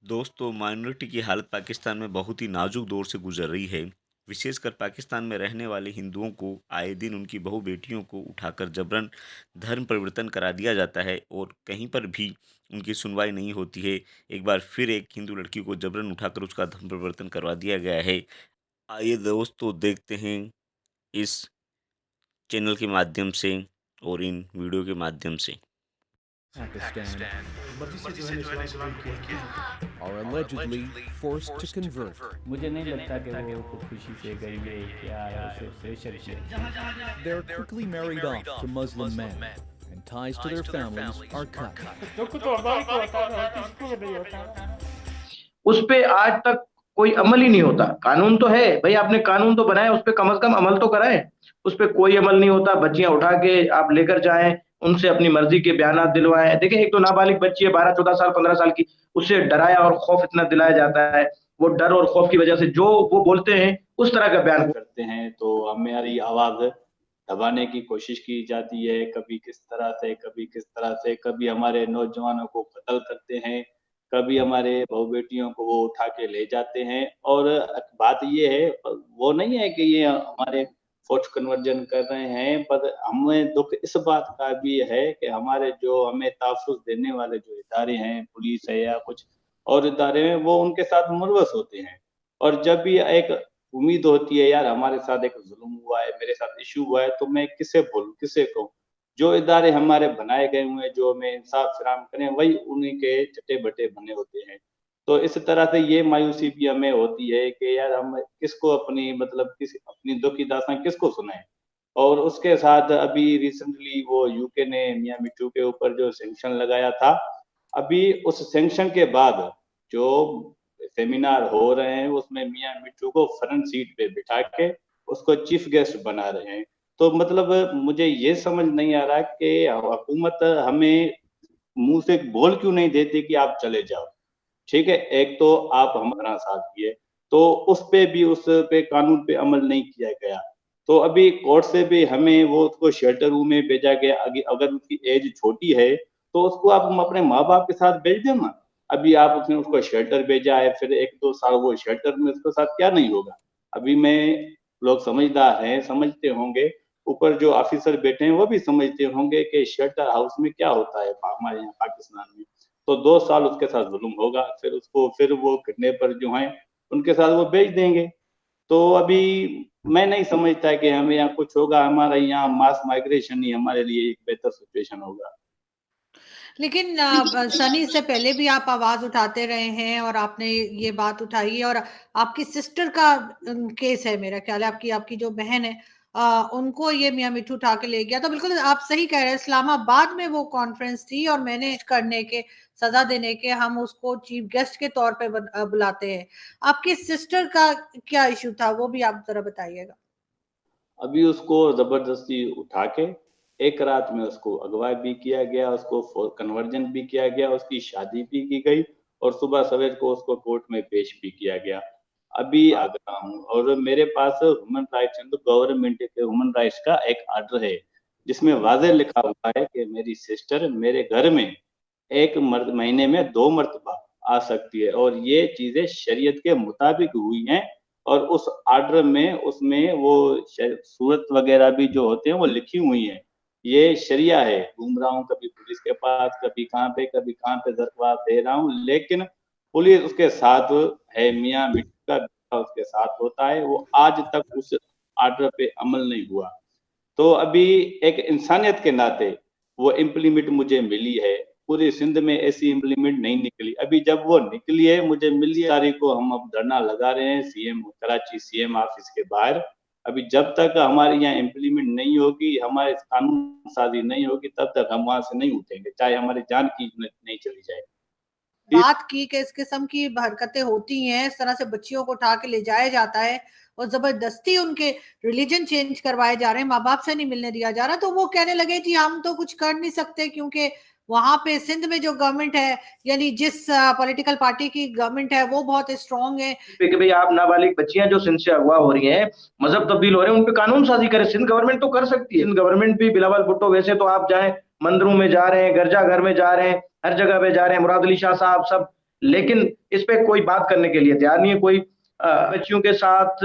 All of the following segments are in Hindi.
दोस्तों, माइनॉरिटी की हालत पाकिस्तान में बहुत ही नाजुक दौर से गुजर रही है। विशेषकर पाकिस्तान में रहने वाले हिंदुओं को आए दिन उनकी बहू बेटियों को उठाकर जबरन धर्म परिवर्तन करा दिया जाता है और कहीं पर भी उनकी सुनवाई नहीं होती है। एक बार फिर एक हिंदू लड़की को जबरन उठाकर उसका धर्म परिवर्तन करवा दिया गया है। आइए दोस्तों, देखते हैं इस चैनल के माध्यम से और इन वीडियो के माध्यम से। Pakistan मर्जी से जो है इस्लाम कबूल किया। are allegedly forced to convert. मुझे नहीं लगता कि वो खुदकुशी से गई है क्या उसे प्रेशर किया। They're quickly married off to Muslim men, and ties to their families are cut. दुख तो हमारे को होता है, किसको नहीं होता। उस पे आज तक कोई अमल ही नहीं होता। कानून तो है भाई, आपने कानून तो बनाया, उस पे कम से कम अमल तो कराएं। उस पे कोई अमल नहीं होता। बच्चियां उठा के आप लेकर जाएं, उनसे अपनी मर्जी के बयानात दिलवाएं। देखिए, एक तो नाबालिग बच्ची है 12-14 साल 15 साल की, उससे डराया और खौफ इतना दिलाया जाता है, वो डर और खौफ की वजह से जो वो बोलते हैं उस तरह का बयान करते हैं तो हमारी आवाज़ दबाने की कोशिश की जाती है। कभी किस तरह से, कभी किस तरह से, कभी हमारे नौजवानों को कत्ल करते हैं, कभी हमारे बहू-बेटियों को वो उठा के ले जाते हैं। और बात ये है, वो नहीं है कि ये हमारे फोर्स्ड कन्वर्जन कर रहे हैं, पर हमें दुःख इस बात का भी है कि हमारे जो हमें तहफ़्फ़ुज़ देने वाले जो इदारे हैं, पुलिस है या कुछ और इदारे हैं, वो उनके साथ मुलवस होते हैं। और जब भी एक उम्मीद होती है, यार हमारे साथ एक ज़ुल्म हुआ है, मेरे साथ इश्यू हुआ है, तो मैं किसे बोलूँ, किसे कहूँ? जो इदारे हमारे बनाए गए हुए हैं, जो हमें इंसाफ फ़राहम करें, वही उन्हीं के चट्टे-बट्टे बने होते हैं। तो इस तरह से ये मायूसी भी हमें होती है कि यार हम किसको अपनी मतलब किस अपनी दुःख की दास्तान किसको सुनाएँ? और उसके साथ अभी रिसेंटली वो यूके ने मियाँ मिट्ठू के ऊपर जो सैंक्शन लगाया था, अभी उस सैंक्शन के बाद जो सेमिनार हो रहे हैं, उसमें मियाँ मिट्ठू को फ्रंट सीट पे बिठा के उसको चीफ गेस्ट बना रहे हैं। तो मतलब मुझे ये समझ नहीं आ रहा कि हुकूमत हमें मुँह से बोल क्यों नहीं देती कि आप चले जाओ? ठीक है, एक तो आप हमारा साथ दिए, तो उस पे कानून पे अमल नहीं किया गया। तो अभी कोर्ट से भी हमें वो उसको शेल्टर रूम में भेजा गया। अगर उसकी एज छोटी है, तो उसको आप अपने माँ-बाप के साथ भेज दो ना। अभी आप उसने उसको शेल्टर भेजा है, फिर 1-2 साल वो शेल्टर में उसके साथ क्या नहीं होगा? अभी मैं लोग समझदार हैं, समझते होंगे, ऊपर जो ऑफ़िसर बैठे हैं, वो भी समझते होंगे कि शेल्टर हाउस में क्या होता है हमारे यहाँ पाकिस्तान में। तो 2 साल उसके साथ ज़ुल्म होगा, फिर वो किडनैपर जो हैं, उनके साथ वो भेज देंगे। तो अभी मैं नहीं समझता कि हमें यहाँ कुछ होगा, हमारा यहाँ मास माइग्रेशन ही हमारे लिए एक बेहतर सिचुएशन होगा। लेकिन सनी इससे पहले भी आप आवाज़ उठाते रहे हैं और आपने ये बात उठाई है और आपकी सिस्टर का केस है मेरा ख़्याल है, आपकी आपकी जो बहन है उनको ये मियाँ मिट्ठू उठा के ले गया। तो बिल्कुल आप सही कह रहे हैं, इस्लामाबाद में वो कॉन्फ्रेंस थी और मैनेज करने के, सज़ा देने के हम उसको चीफ गेस्ट के तौर पे बुलाते हैं। आपकी सिस्टर का क्या इश्यू था, वो भी आप ज़रा बताइएगा? अभी उसको ज़बरदस्ती उठा के एक रात में उसको अगवा भी किया गया, उसको कन्वर्जन भी किया गया, उसकी शादी भी की गई और सुबह सवेर को उसको कोर्ट में पेश भी किया गया। अभी आ गया हूँ और मेरे पास ह्यूमन राइट्स गवर्नमेंट के ह्यूमन राइट्स का एक ऑर्डर है, जिसमें वाज़ेह लिखा हुआ है कि मेरी सिस्टर मेरे घर में 1 महीने में 2 मर्तबा आ सकती है और ये चीज़ें शरीयत के मुताबिक हुई हैं। और उस ऑर्डर में उसमें वो सूरत वगैरह भी जो होते हैं वो लिखी हुई हैं। ये शरिया है, घूम रहा हूँ कभी पुलिस के पास, कभी कहाँ पे दरख्वास्त दे रहा हूँ, लेकिन पुलिस उसके साथ है, मियाँ मिट्ठू का बेटा उसके साथ होता है, वो आज तक उस ऑर्डर पे अमल नहीं हुआ। तो अभी एक इंसानियत के नाते वो इम्प्लीमेंट मुझे मिली है, पूरी सिंध में ऐसी इम्प्लीमेंट नहीं निकली। अभी जब वो निकली है, मुझे मिली तारीख को हम अब धरना लगा रहे हैं सीएम कराची सीएम ऑफिस के बाहर। अभी जब तक हमारे यहाँ इम्प्लीमेंट नहीं होगी, हमारे कानून साज़ी नहीं होगी, तब तक हम वहाँ से नहीं उठेंगे, चाहे हमारी जान की नहीं चली जाए। बात की कि इस किस्म की हरकतें होती हैं, इस तरह से बच्चियों को उठा के ले जाया जाता है और ज़बरदस्ती उनके रिलीजन चेंज करवाए जा रहे हैं, माँ-बाप से नहीं मिलने दिया जा रहा, तो वो कहने लगे जी हम तो कुछ कर नहीं सकते क्योंकि वहाँ पे सिंध में जो गवर्नमेंट है, यानी जिस पॉलिटिकल पार्टी की गवर्नमेंट है, वो बहुत स्ट्रॉन्ग है। कि भई आप नाबालिग बच्चियाँ जो सिंध से अगवा हो रही हैं, मज़हब तब्दील हो रहे हैं, उन पे कानून साज़ी करें। सिंध गवर्नमेंट तो कर सकती है। सिंध गवर्नमेंट भी बिलावल भुट्टो वैसे तो आप जाएँ, मंदिरों में जा रहे हैं, गिरजाघर में जा रहे हैं, हर जगह पे जा रहे हैं, मुराद अली शाह साहब सब लेकिन इस पे कोई बात करने के लिए तैयार नहीं है, कोई बच्चियों के साथ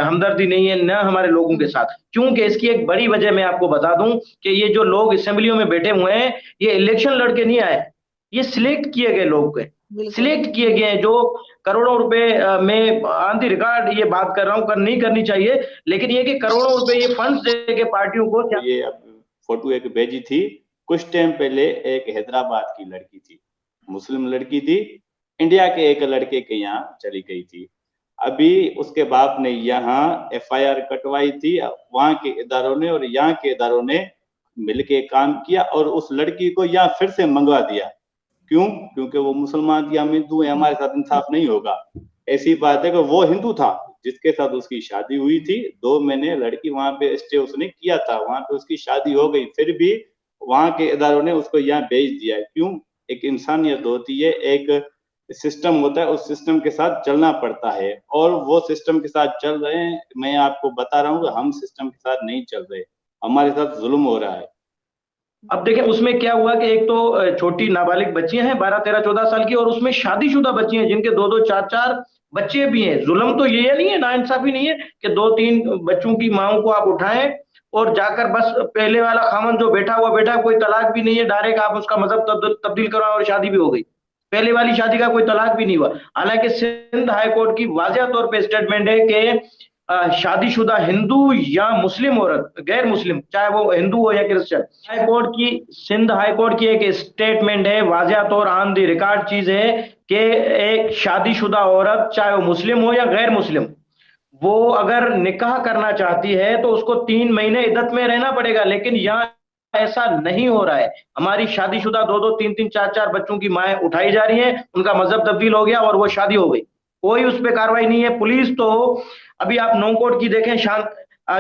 हमदर्दी नहीं है, न हमारे लोगों के साथ। क्योंकि इसकी एक बड़ी वजह मैं आपको बता दूं कि ये जो लोग असेंबलियों में बैठे हुए हैं, ये इलेक्शन लड़के नहीं आए, ये सिलेक्ट किए गए लोग हैं, सिलेक्ट किए गए हैं, जो करोड़ों रुपए में ऑन द रिकॉर्ड ये बात कर रहा हूं, नहीं करनी चाहिए, लेकिन ये कि करोड़ों रुपए ये फंड्स दे के पार्टियों को। ये अब फोटो एक भेजी थी कुछ टाइम पहले, एक हैदराबाद की लड़की थी, मुस्लिम लड़की थी, इंडिया के एक लड़के के यहाँ चली गई थी। अभी उसके बाप ने यहाँ FIR कटवाई थी, वहां के इदारों ने और यहाँ के इदारों ने मिलके काम किया और उस लड़की को यहाँ फिर से मंगवा दिया। क्यों? क्योंकि वो मुसलमान थी, हम हिंदू हैं, हमारे साथ इंसाफ नहीं होगा। ऐसी बात है कि वो हिंदू था जिसके साथ उसकी शादी हुई थी, 2 महीने लड़की वहां पे स्टे उसने किया था, वहां पे उसकी शादी हो गई, फिर भी वहां के इदारों ने उसको यहाँ भेज दिया। क्यों? एक इंसानियत होती है, एक सिस्टम होता है, उस सिस्टम के साथ चलना पड़ता है और वो सिस्टम के साथ चल रहे हैं। मैं आपको बता रहा हूँ कि हम सिस्टम के साथ नहीं चल रहे, हमारे साथ जुल्म हो रहा है। अब देखें उसमें क्या हुआ कि एक तो छोटी नाबालिग बच्चियां हैं 12, 13, 14 साल की, और उसमें शादीशुदा बच्ची हैं जिनके 2, 2, 4, 4 बच्चे भी हैं। जुल्म तो ये नहीं है, नाइंसाफी नहीं है कि 2, 3 बच्चों की माओं को आप उठाएं और जाकर बस पहले वाला खामन जो बैठा हुआ कोई तलाक भी नहीं है, डायरेक्ट आप उसका मजहब तब्दील करवाओ और शादी भी हो गई। पहले वाली शादी का कोई तलाक भी नहीं हुआ। हालांकि सिंध हाई कोर्ट की वाज़ेह तौर पे स्टेटमेंट है कि शादीशुदा हिंदू या मुस्लिम औरत, गैर मुस्लिम, चाहे वो हिंदू हो या क्रिश्चियन, हाई कोर्ट की, सिंध हाई कोर्ट की एक स्टेटमेंट है, वाज़ेह तौर ऑन द रिकॉर्ड चीज है कि एक शादीशुदा औरत चाहे वो मुस्लिम हो या गैर मुस्लिम, वो अगर निकाह करना चाहती है तो उसको 3 महीने इद्दत में रहना पड़ेगा। लेकिन यहाँ ऐसा नहीं हो रहा है। हमारी शादीशुदा 2, 2, 3, 3, 4, 4 बच्चों की माएं उठाई जा रही हैं, उनका मजहब तब्दील हो गया और वो शादी हो गई, कोई उस पर कार्रवाई नहीं है। पुलिस तो अभी आप नौकोट की देखें,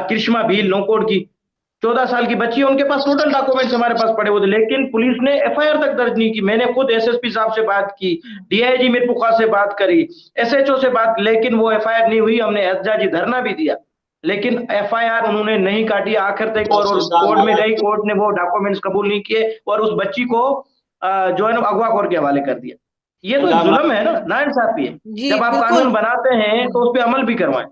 कृष्मा भील नौकोट की 14 साल की बच्ची है, उनके पास टोटल डॉक्यूमेंट्स हमारे पास पड़े हुए थे, लेकिन पुलिस ने FIR तक दर्ज नहीं की। मैंने खुद SSP साहब से बात की, DIG मिरपुखा से बात करी, SHO से बात, लेकिन वो FIR नहीं हुई। हमने एहतजाजी धरना भी दिया, लेकिन FIR उन्होंने नहीं काटी आखिर तक, और कोर्ट में गई, कोर्ट ने वो डॉक्यूमेंट्स कबूल नहीं किए और उस बच्ची को जो है ना अगवाखोर के हवाले कर दिया। ये तो जुल्म है ना, नाइंसाफी है। जब आप कानून बनाते हैं तो उस पर अमल भी करवाएं।